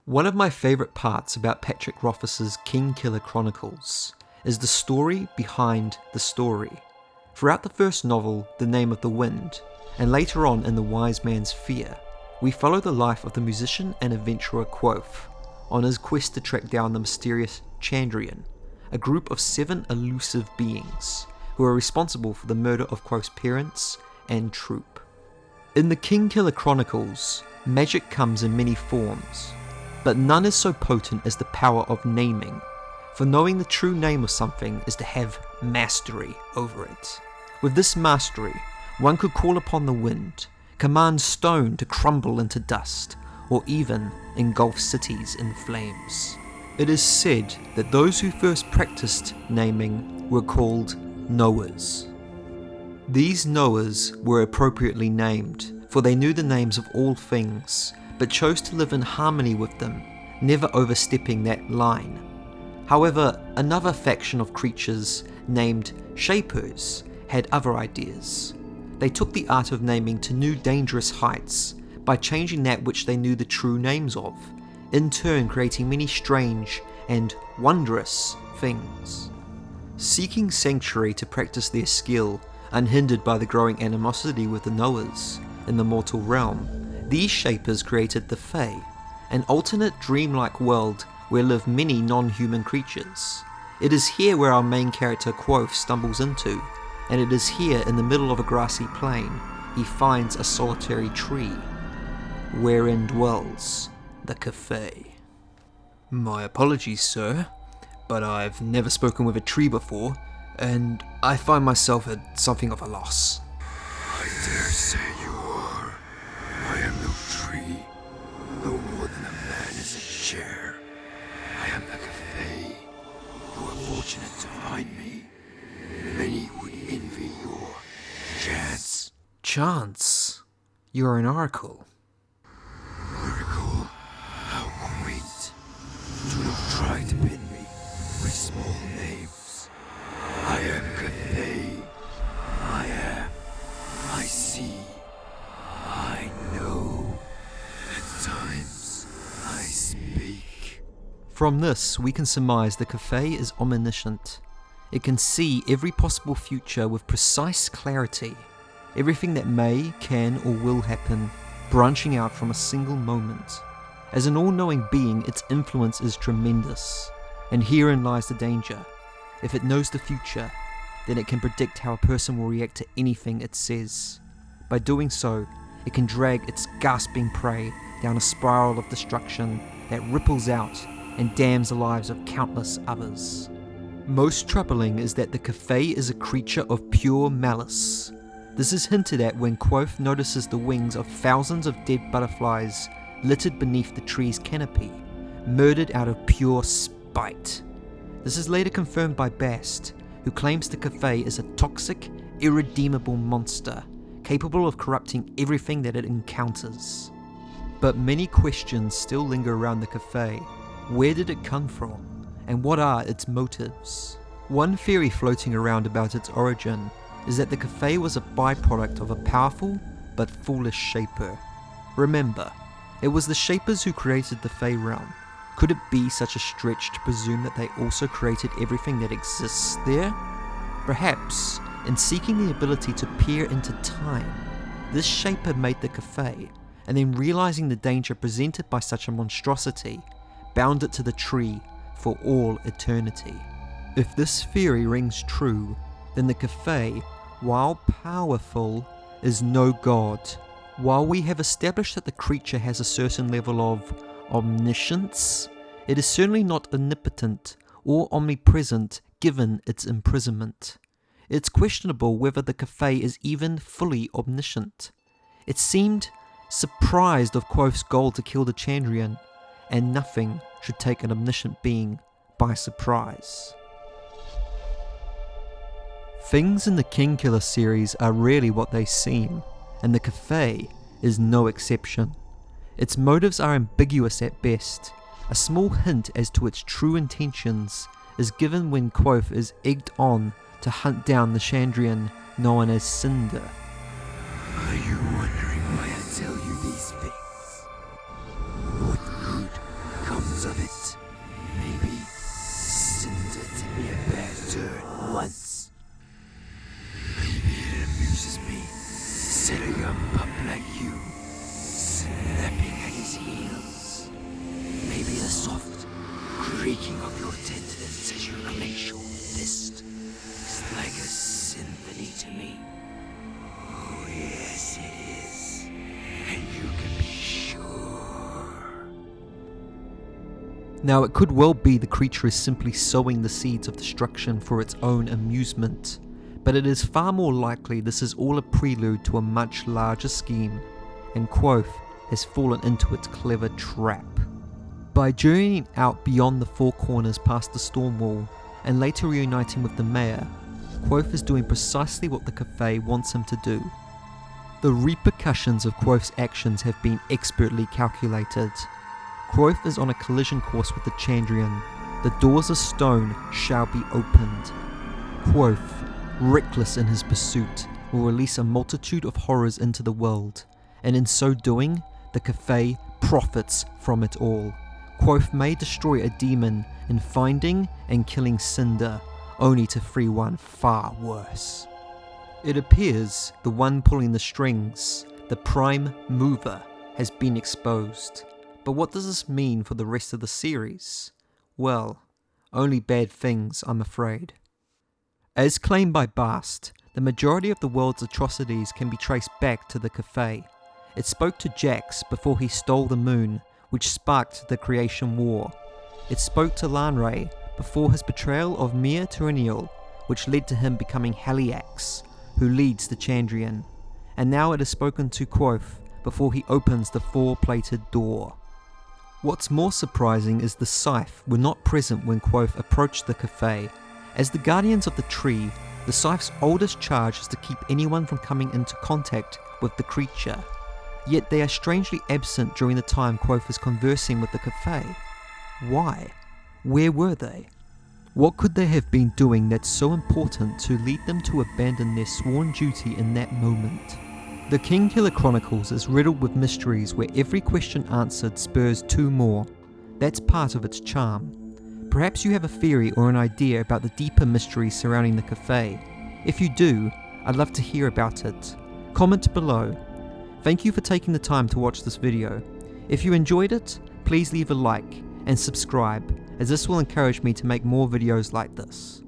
One of my favourite parts about Patrick Rothfuss's Kingkiller Chronicles is the story behind the story. Throughout the first novel, The Name of the Wind, and later on in The Wise Man's Fear, we follow the life of the musician and adventurer Kvothe on his quest to track down the mysterious Chandrian, a group of 7 elusive beings who are responsible for the murder of Kvothe's parents and troop. In the Kingkiller Chronicles, magic comes in many forms, but none is so potent as the power of naming, for knowing the true name of something is to have mastery over it. With this mastery, one could call upon the wind, command stone to crumble into dust, or even engulf cities in flames. It is said that those who first practiced naming were called knowers. These knowers were appropriately named, for they knew the names of all things, but chose to live in harmony with them, never overstepping that line. However, another faction of creatures, named Shapers, had other ideas. They took the art of naming to new dangerous heights by changing that which they knew the true names of, in turn creating many strange and wondrous things. Seeking sanctuary to practice their skill, unhindered by the growing animosity with the knowers in the mortal realm, these Shapers created the Cthaeh, an alternate dreamlike world where live many non-human creatures. It is here where our main character Kvothe stumbles into, and it is here in the middle of a grassy plain he finds a solitary tree, wherein dwells the Cthaeh. My apologies, sir, but I've never spoken with a tree before, and I find myself at something of a loss. I dare say you are. I am no tree, no more than a man is a chair. I am the Cthaeh. You are fortunate to find me. Many would envy your chance. Chance? You're an oracle. Oracle? How quaint. Do not try to pin me with small names. I am Cthaeh. I see. I know. At times, I speak. From this, we can surmise the Cthaeh is omniscient. It can see every possible future with precise clarity, everything that may, can, or will happen, branching out from a single moment. As an all-knowing being, its influence is tremendous, and herein lies the danger. If it knows the future, then it can predict how a person will react to anything it says. By doing so, it can drag its gasping prey down a spiral of destruction that ripples out and damns the lives of countless others. Most troubling is that the Cthaeh is a creature of pure malice. This is hinted at when Kvothe notices the wings of thousands of dead butterflies littered beneath the tree's canopy, murdered out of pure spite. This is later confirmed by Bast, who claims the Cthaeh is a toxic, irredeemable monster, capable of corrupting everything that it encounters. But many questions still linger around the Cthaeh. Where did it come from? And what are its motives? One theory floating around about its origin is that the Cthaeh was a byproduct of a powerful but foolish Shaper. Remember, it was the Shapers who created the Cthaeh realm. Could it be such a stretch to presume that they also created everything that exists there? Perhaps, in seeking the ability to peer into time, this Shaper made the Cthaeh, and then realizing the danger presented by such a monstrosity, bound it to the tree for all eternity. If this theory rings true, then the Cthaeh, while powerful, is no god. While we have established that the creature has a certain level of omniscience, it is certainly not omnipotent or omnipresent given its imprisonment. It's questionable whether the Cthaeh is even fully omniscient. It seemed surprised of Kvothe's goal to kill the Chandrian, and nothing should take an omniscient being by surprise. Things in the Kingkiller series are rarely what they seem, and the Cthaeh is no exception. Its motives are ambiguous at best. A small hint as to its true intentions is given when Kvothe is egged on to hunt down the Chandrian known as Cinder. Are you wondering why I tell you these things? What good quaking of your tendons as you clench your fist is like a symphony to me. Oh yes, it is. And you can be sure. Now, it could well be the creature is simply sowing the seeds of destruction for its own amusement, but it is far more likely this is all a prelude to a much larger scheme, and Kvothe has fallen into its clever trap. By journeying out beyond the four corners past the storm wall, and later reuniting with the mayor, Kvothe is doing precisely what the Cthaeh wants him to do. The repercussions of Kvothe's actions have been expertly calculated. Kvothe is on a collision course with the Chandrian. The doors of stone shall be opened. Kvothe, reckless in his pursuit, will release a multitude of horrors into the world, and in so doing, the Cthaeh profits from it all. Kvothe may destroy a demon in finding and killing Cinder, only to free one far worse. It appears the one pulling the strings, the prime mover, has been exposed. But what does this mean for the rest of the series? Well, only bad things, I'm afraid. As claimed by Bast, the majority of the world's atrocities can be traced back to the Cthaeh. It spoke to Jax before he stole the moon, which sparked the creation war. It spoke to Lanre before his betrayal of Mir Tyranniel, which led to him becoming Haliax, who leads the Chandrian. And now it has spoken to Kvothe before he opens the four-plated door. What's more surprising is the Scythe were not present when Kvothe approached the Cthaeh. As the guardians of the tree, the Scythe's oldest charge is to keep anyone from coming into contact with the creature. Yet they are strangely absent during the time Kvothe is conversing with the Cthaeh. Why? Where were they? What could they have been doing that's so important to lead them to abandon their sworn duty in that moment? The Kingkiller Chronicles is riddled with mysteries where every question answered spurs two more. That's part of its charm. Perhaps you have a theory or an idea about the deeper mysteries surrounding the Cthaeh. If you do, I'd love to hear about it. Comment below. Thank you for taking the time to watch this video. If you enjoyed it, please leave a like and subscribe, as this will encourage me to make more videos like this.